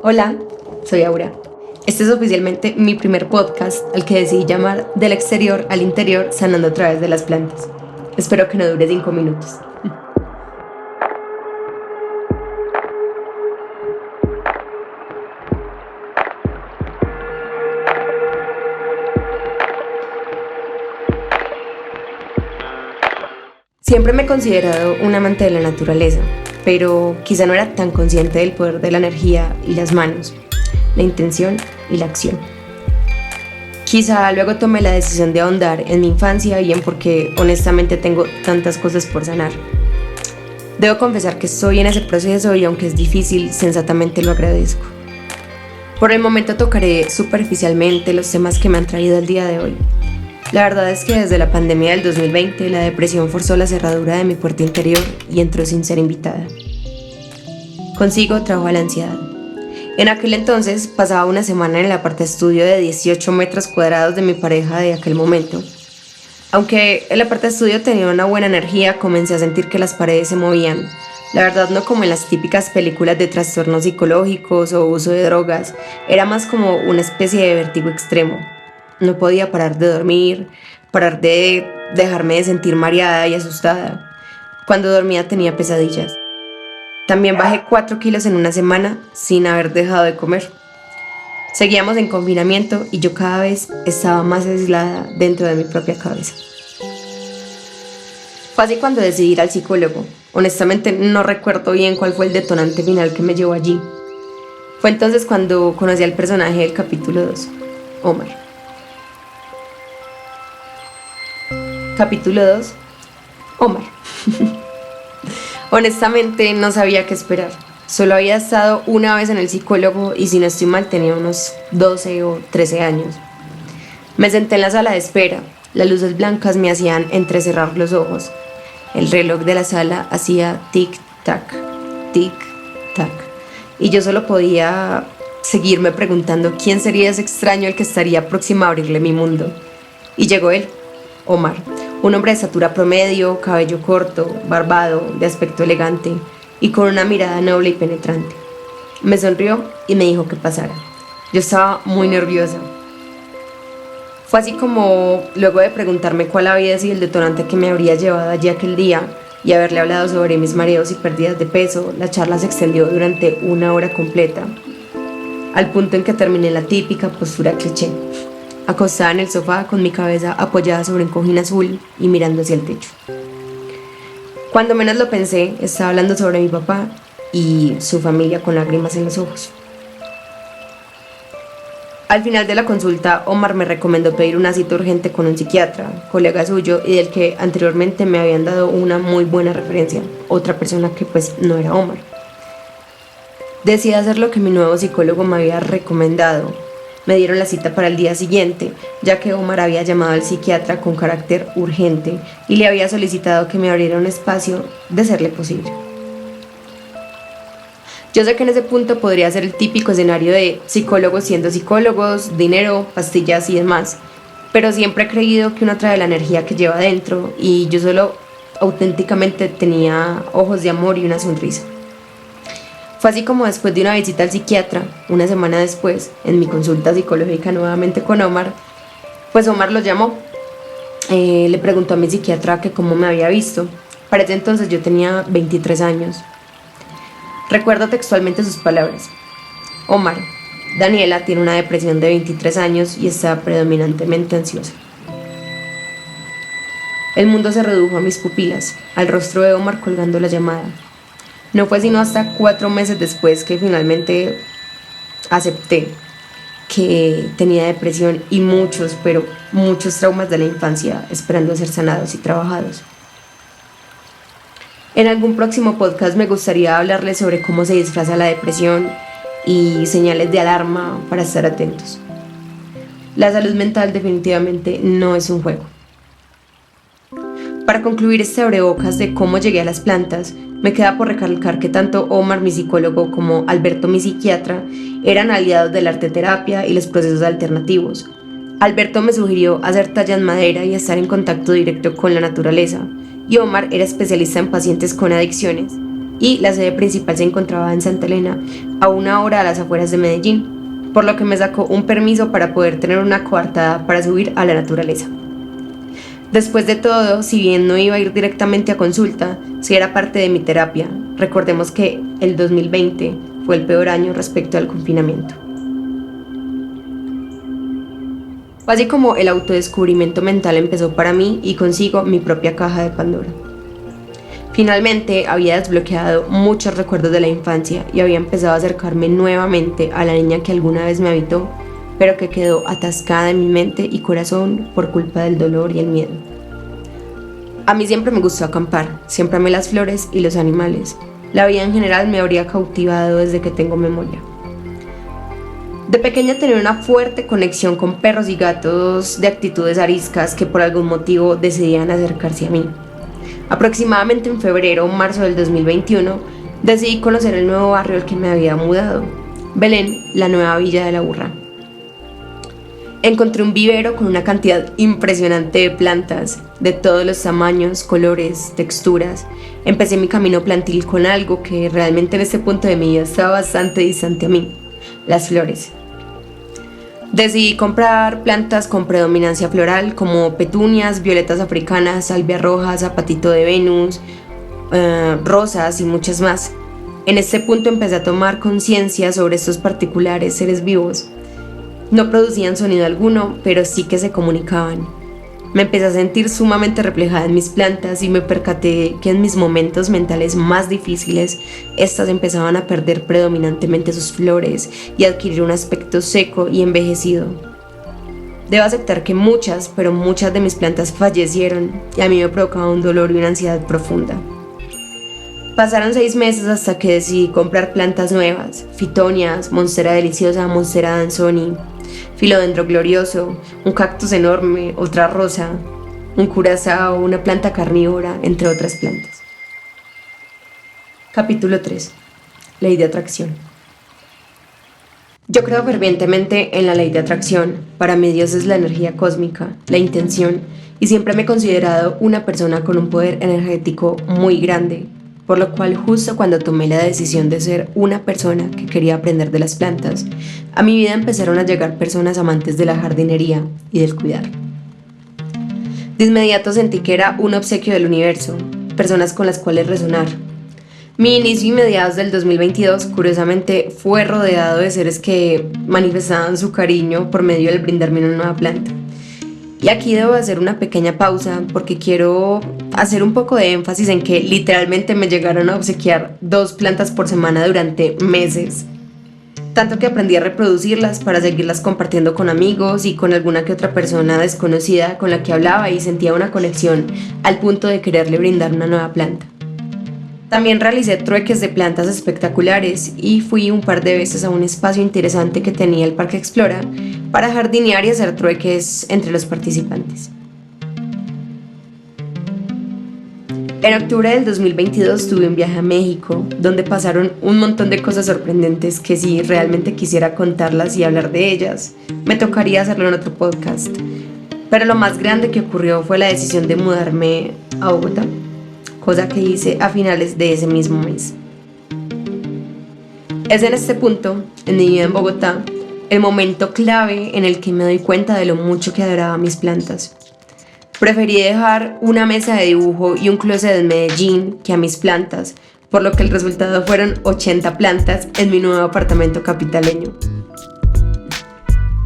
Hola, soy Aura. Este es oficialmente mi primer podcast al que decidí llamar Del exterior al interior, sanando a través de las plantas. Espero que no dure 5 minutos. Siempre me he considerado un amante de la naturaleza, pero quizá no era tan consciente del poder de la energía y las manos, la intención y la acción. Quizá luego tomé la decisión de ahondar en mi infancia y en por qué honestamente tengo tantas cosas por sanar. Debo confesar que estoy en ese proceso y aunque es difícil, sensatamente lo agradezco. Por el momento tocaré superficialmente los temas que me han traído al día de hoy. La verdad es que desde la pandemia del 2020 la depresión forzó la cerradura de mi puerta interior y entró sin ser invitada. Consigo trajo la ansiedad. En aquel entonces pasaba una semana en el apartaestudio de 18 metros cuadrados de mi pareja de aquel momento. Aunque el apartaestudio tenía una buena energía, comencé a sentir que las paredes se movían. La verdad no como en las típicas películas de trastornos psicológicos o uso de drogas, era más como una especie de vértigo extremo. No podía parar de dormir, parar de dejarme de sentir mareada y asustada. Cuando dormía tenía pesadillas. También bajé 4 kilos en una semana sin haber dejado de comer. Seguíamos en confinamiento y yo cada vez estaba más aislada dentro de mi propia cabeza. Fue así cuando decidí ir al psicólogo. Honestamente no recuerdo bien cuál fue el detonante final que me llevó allí. Fue entonces cuando conocí al personaje del capítulo 2, Omar. Capítulo 2, Omar. Honestamente no sabía qué esperar. Solo había estado una vez en el psicólogo y si no estoy mal tenía unos 12 o 13 años. Me senté en la sala de espera. Las luces blancas me hacían entrecerrar los ojos. El reloj de la sala hacía tic-tac, tic-tac. Y yo solo podía seguirme preguntando quién sería ese extraño el que estaría próximo a abrirle mi mundo. Y llegó él, Omar. Un hombre de estatura promedio, cabello corto, barbado, de aspecto elegante y con una mirada noble y penetrante. Me sonrió y me dijo que pasara. Yo estaba muy nerviosa. Fue así como, luego de preguntarme cuál había sido el detonante que me habría llevado allí aquel día y haberle hablado sobre mis mareos y pérdidas de peso, la charla se extendió durante 1 hora completa, al punto en que terminé la típica postura cliché, acostada en el sofá con mi cabeza apoyada sobre un cojín azul y mirando hacia el techo. Cuando menos lo pensé, estaba hablando sobre mi papá y su familia con lágrimas en los ojos. Al final de la consulta, Omar me recomendó pedir una cita urgente con un psiquiatra, colega suyo y del que anteriormente me habían dado una muy buena referencia, otra persona que pues no era Omar. Decidí hacer lo que mi nuevo psicólogo me había recomendado. Me dieron la cita para el día siguiente, ya que Omar había llamado al psiquiatra con carácter urgente y le había solicitado que me abriera un espacio de serle posible. Yo sé que en ese punto podría ser el típico escenario de psicólogos siendo psicólogos, dinero, pastillas y demás, pero siempre he creído que uno trae la energía que lleva dentro y yo solo auténticamente tenía ojos de amor y una sonrisa. Fue así como después de una visita al psiquiatra, una semana después, en mi consulta psicológica nuevamente con Omar, pues Omar lo llamó. Le preguntó a mi psiquiatra que cómo me había visto. Para ese entonces yo tenía 23 años. Recuerdo textualmente sus palabras. Omar, Daniela tiene una depresión de 23 años y está predominantemente ansiosa. El mundo se redujo a mis pupilas, al rostro de Omar colgando la llamada. No fue sino hasta 4 meses después que finalmente acepté que tenía depresión y muchos, pero muchos traumas de la infancia esperando ser sanados y trabajados. En algún próximo podcast me gustaría hablarles sobre cómo se disfraza la depresión y señales de alarma para estar atentos. La salud mental definitivamente no es un juego. Para concluir este abrebocas de cómo llegué a las plantas, me queda por recalcar que tanto Omar, mi psicólogo, como Alberto, mi psiquiatra, eran aliados de la arteterapia y los procesos alternativos. Alberto me sugirió hacer talla en madera y estar en contacto directo con la naturaleza, y Omar era especialista en pacientes con adicciones, y la sede principal se encontraba en Santa Elena, a 1 hora a las afueras de Medellín, por lo que me sacó un permiso para poder tener una coartada para subir a la naturaleza. Después de todo, si bien no iba a ir directamente a consulta, sí era parte de mi terapia. Recordemos que el 2020 fue el peor año respecto al confinamiento. Fue así como el autodescubrimiento mental empezó para mí y consigo mi propia caja de Pandora. Finalmente había desbloqueado muchos recuerdos de la infancia y había empezado a acercarme nuevamente a la niña que alguna vez me habitó, pero que quedó atascada en mi mente y corazón por culpa del dolor y el miedo. A mí siempre me gustó acampar, siempre amé las flores y los animales. La vida en general me habría cautivado desde que tengo memoria. De pequeña tenía una fuerte conexión con perros y gatos de actitudes ariscas que por algún motivo decidían acercarse a mí. Aproximadamente en febrero o marzo del 2021 decidí conocer el nuevo barrio al que me había mudado, Belén, la nueva Villa de la Burra. Encontré un vivero con una cantidad impresionante de plantas, de todos los tamaños, colores, texturas. Empecé mi camino plantil con algo que realmente en este punto de mi vida estaba bastante distante a mí, las flores. Decidí comprar plantas con predominancia floral como petunias, violetas africanas, salvia roja, zapatito de Venus, rosas y muchas más. En este punto empecé a tomar conciencia sobre estos particulares seres vivos. No producían sonido alguno, pero sí que se comunicaban. Me empecé a sentir sumamente reflejada en mis plantas y me percaté que en mis momentos mentales más difíciles, estas empezaban a perder predominantemente sus flores y adquirir un aspecto seco y envejecido. Debo aceptar que muchas de mis plantas fallecieron y a mí me provocaba un dolor y una ansiedad profunda. Pasaron 6 meses hasta que decidí comprar plantas nuevas, fitonias, monstera deliciosa, monstera danzoni, filodendro glorioso, un cactus enorme, otra rosa, un curazao, una planta carnívora, entre otras plantas. Capítulo 3. Ley de atracción. Yo creo fervientemente en la ley de atracción. Para mí Dios es la energía cósmica, la intención, y siempre me he considerado una persona con un poder energético muy grande, por lo cual justo cuando tomé la decisión de ser una persona que quería aprender de las plantas, a mi vida empezaron a llegar personas amantes de la jardinería y del cuidar. De inmediato sentí que era un obsequio del universo, personas con las cuales resonar. Mi inicio y mediados del 2022, curiosamente, fue rodeado de seres que manifestaban su cariño por medio del brindarme una nueva planta. Y aquí debo hacer una pequeña pausa porque quiero hacer un poco de énfasis en que literalmente me llegaron a obsequiar 2 plantas por semana durante meses. Tanto que aprendí a reproducirlas para seguirlas compartiendo con amigos y con alguna que otra persona desconocida con la que hablaba y sentía una conexión al punto de quererle brindar una nueva planta. También realicé trueques de plantas espectaculares y fui un par de veces a un espacio interesante que tenía el Parque Explora para jardinear y hacer trueques entre los participantes. En octubre del 2022 tuve un viaje a México, donde pasaron un montón de cosas sorprendentes que si realmente quisiera contarlas y hablar de ellas, me tocaría hacerlo en otro podcast. Pero lo más grande que ocurrió fue la decisión de mudarme a Bogotá, cosa que hice a finales de ese mismo mes. Es en este punto, en mi vida en Bogotá, el momento clave en el que me doy cuenta de lo mucho que adoraba mis plantas. Preferí dejar una mesa de dibujo y un closet en Medellín que a mis plantas, por lo que el resultado fueron 80 plantas en mi nuevo apartamento capitaleño.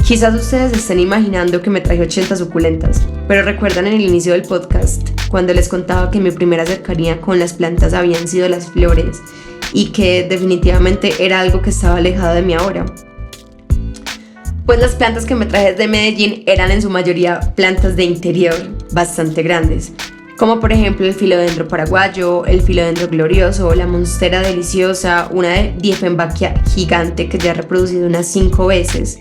Quizás ustedes estén imaginando que me traje 80 suculentas, pero recuerdan en el inicio del podcast, cuando les contaba que mi primera cercanía con las plantas habían sido las flores y que definitivamente era algo que estaba alejado de mí ahora. Pues las plantas que me traje de Medellín eran en su mayoría plantas de interior bastante grandes, como por ejemplo el filodendro paraguayo, el filodendro glorioso, la monstera deliciosa, una de Dieffenbachia gigante que ya he reproducido unas 5 veces,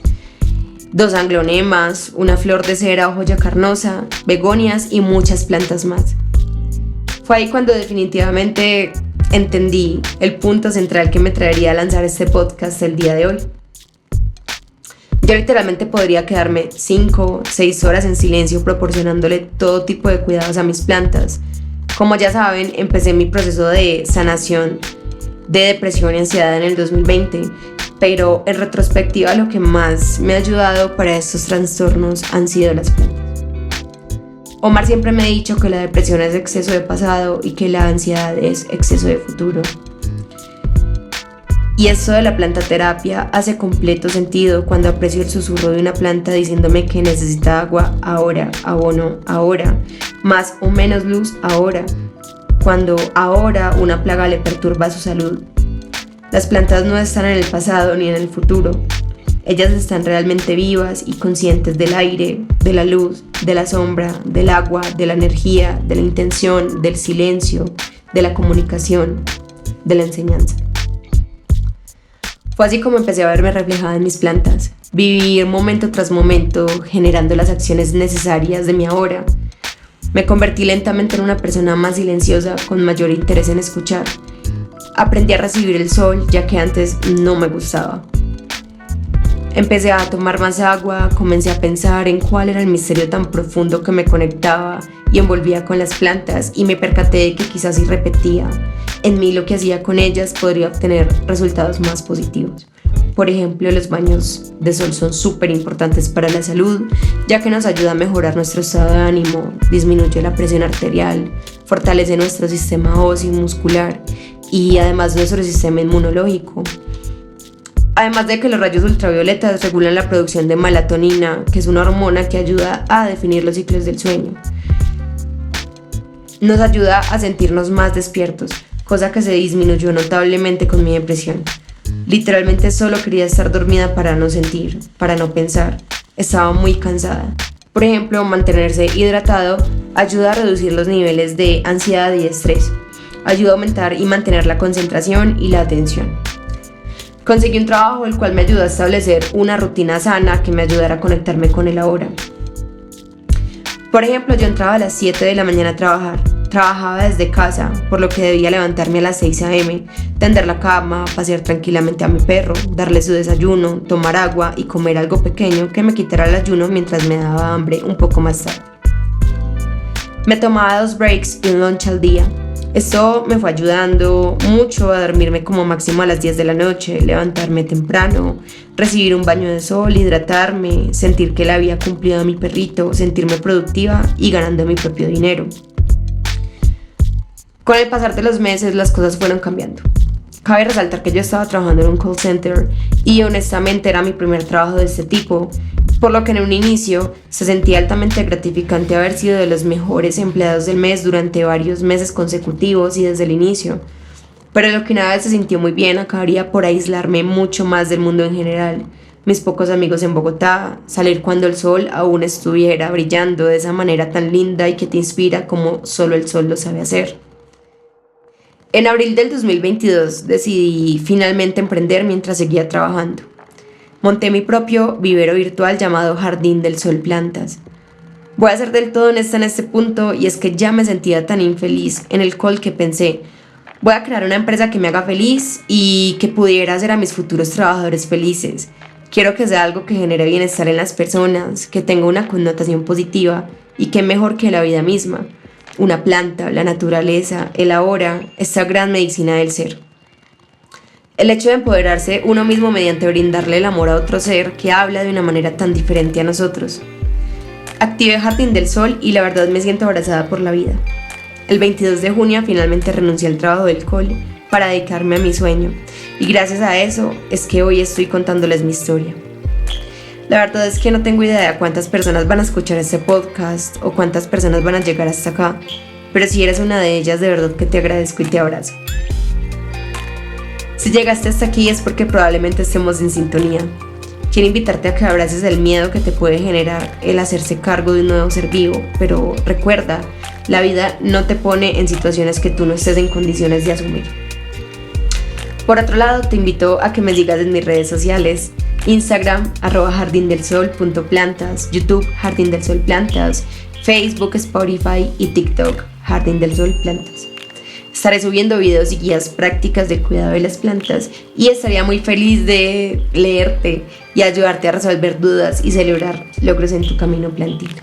2 anglonemas, una flor de cera o joya carnosa, begonias y muchas plantas más. Fue ahí cuando definitivamente entendí el punto central que me traería a lanzar este podcast el día de hoy. Yo literalmente podría quedarme 5 o 6 horas en silencio proporcionándole todo tipo de cuidados a mis plantas. Como ya saben, empecé mi proceso de sanación de depresión y ansiedad en el 2020, pero en retrospectiva lo que más me ha ayudado para estos trastornos han sido las plantas. Omar siempre me ha dicho que la depresión es exceso de pasado y que la ansiedad es exceso de futuro. Y esto de la plantaterapia hace completo sentido cuando aprecio el susurro de una planta diciéndome que necesita agua ahora, abono ahora, más o menos luz ahora, cuando ahora una plaga le perturba su salud. Las plantas no están en el pasado ni en el futuro. Ellas están realmente vivas y conscientes del aire, de la luz, de la sombra, del agua, de la energía, de la intención, del silencio, de la comunicación, de la enseñanza. Fue así como empecé a verme reflejada en mis plantas, vivir momento tras momento, generando las acciones necesarias de mi ahora. Me convertí lentamente en una persona más silenciosa, con mayor interés en escuchar. Aprendí a recibir el sol, ya que antes no me gustaba. Empecé a tomar más agua, comencé a pensar en cuál era el misterio tan profundo que me conectaba y envolvía con las plantas, y me percaté de que quizás si repetía en mí lo que hacía con ellas podría obtener resultados más positivos. Por ejemplo, los baños de sol son súper importantes para la salud, ya que nos ayuda a mejorar nuestro estado de ánimo, disminuye la presión arterial, fortalece nuestro sistema óseo y muscular y además nuestro sistema inmunológico. Además de que los rayos ultravioletas regulan la producción de melatonina, que es una hormona que ayuda a definir los ciclos del sueño. Nos ayuda a sentirnos más despiertos, cosa que se disminuyó notablemente con mi depresión. Literalmente solo quería estar dormida para no sentir, para no pensar. Estaba muy cansada. Por ejemplo, mantenerse hidratado ayuda a reducir los niveles de ansiedad y estrés. Ayuda a aumentar y mantener la concentración y la atención. Conseguí un trabajo el cual me ayudó a establecer una rutina sana que me ayudara a conectarme con el ahora. Por ejemplo, yo entraba a las 7 de la mañana a trabajar. Trabajaba desde casa, por lo que debía levantarme a las 6 a.m., tender la cama, pasear tranquilamente a mi perro, darle su desayuno, tomar agua y comer algo pequeño que me quitara el ayuno mientras me daba hambre un poco más tarde. Me tomaba 2 breaks y un lunch al día. Esto me fue ayudando mucho a dormirme como máximo a las 10 de la noche, levantarme temprano, recibir un baño de sol, hidratarme, sentir que le había cumplido a mi perrito, sentirme productiva y ganando mi propio dinero. Con el pasar de los meses las cosas fueron cambiando. Cabe resaltar que yo estaba trabajando en un call center y honestamente era mi primer trabajo de este tipo, por lo que en un inicio se sentía altamente gratificante haber sido de los mejores empleados del mes durante varios meses consecutivos y desde el inicio. Pero lo que una vez se sintió muy bien acabaría por aislarme mucho más del mundo en general. Mis pocos amigos en Bogotá, salir cuando el sol aún estuviera brillando de esa manera tan linda y que te inspira como solo el sol lo sabe hacer. En abril del 2022 decidí finalmente emprender mientras seguía trabajando. Monté mi propio vivero virtual llamado Jardín del Sol Plantas. Voy a ser del todo honesta en este punto y es que ya me sentía tan infeliz en el call que pensé, voy a crear una empresa que me haga feliz y que pudiera hacer a mis futuros trabajadores felices. Quiero que sea algo que genere bienestar en las personas, que tenga una connotación positiva y que mejor que la vida misma. Una planta, la naturaleza, el ahora, esta gran medicina del ser. El hecho de empoderarse uno mismo mediante brindarle el amor a otro ser que habla de una manera tan diferente a nosotros. Activé Jardín del Sol y la verdad me siento abrazada por la vida. El 22 de junio finalmente renuncié al trabajo del call para dedicarme a mi sueño y gracias a eso es que hoy estoy contándoles mi historia. La verdad es que no tengo idea de cuántas personas van a escuchar este podcast o cuántas personas van a llegar hasta acá, pero si eres una de ellas, de verdad que te agradezco y te abrazo. Si llegaste hasta aquí es porque probablemente estemos en sintonía. Quiero invitarte a que abraces el miedo que te puede generar el hacerse cargo de un nuevo ser vivo, pero recuerda, la vida no te pone en situaciones que tú no estés en condiciones de asumir. Por otro lado, te invito a que me sigas en mis redes sociales, Instagram, @jardindelsol.plantas, YouTube, Jardín del Sol Plantas, Facebook, Spotify y TikTok, Jardín del Sol Plantas. Estaré subiendo videos y guías prácticas de cuidado de las plantas y estaría muy feliz de leerte y ayudarte a resolver dudas y celebrar logros en tu camino plantino.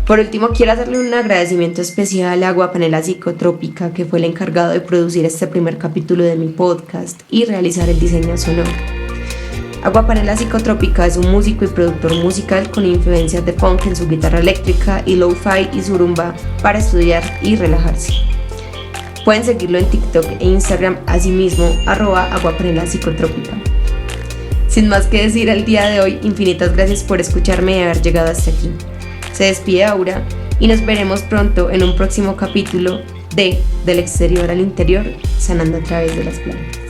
Por último, quiero hacerle un agradecimiento especial a Aguapanela Psicotrópica, que fue el encargado de producir este primer capítulo de mi podcast y realizar el diseño sonoro. Aguapanela Psicotrópica es un músico y productor musical con influencias de funk en su guitarra eléctrica y lo-fi y surumba para estudiar y relajarse. Pueden seguirlo en TikTok e Instagram, asimismo @Aguapanela Psicotrópica. Sin más que decir el día de hoy, infinitas gracias por escucharme y haber llegado hasta aquí. Se despide Aura y nos veremos pronto en un próximo capítulo de Del exterior al interior, sanando a través de las plantas.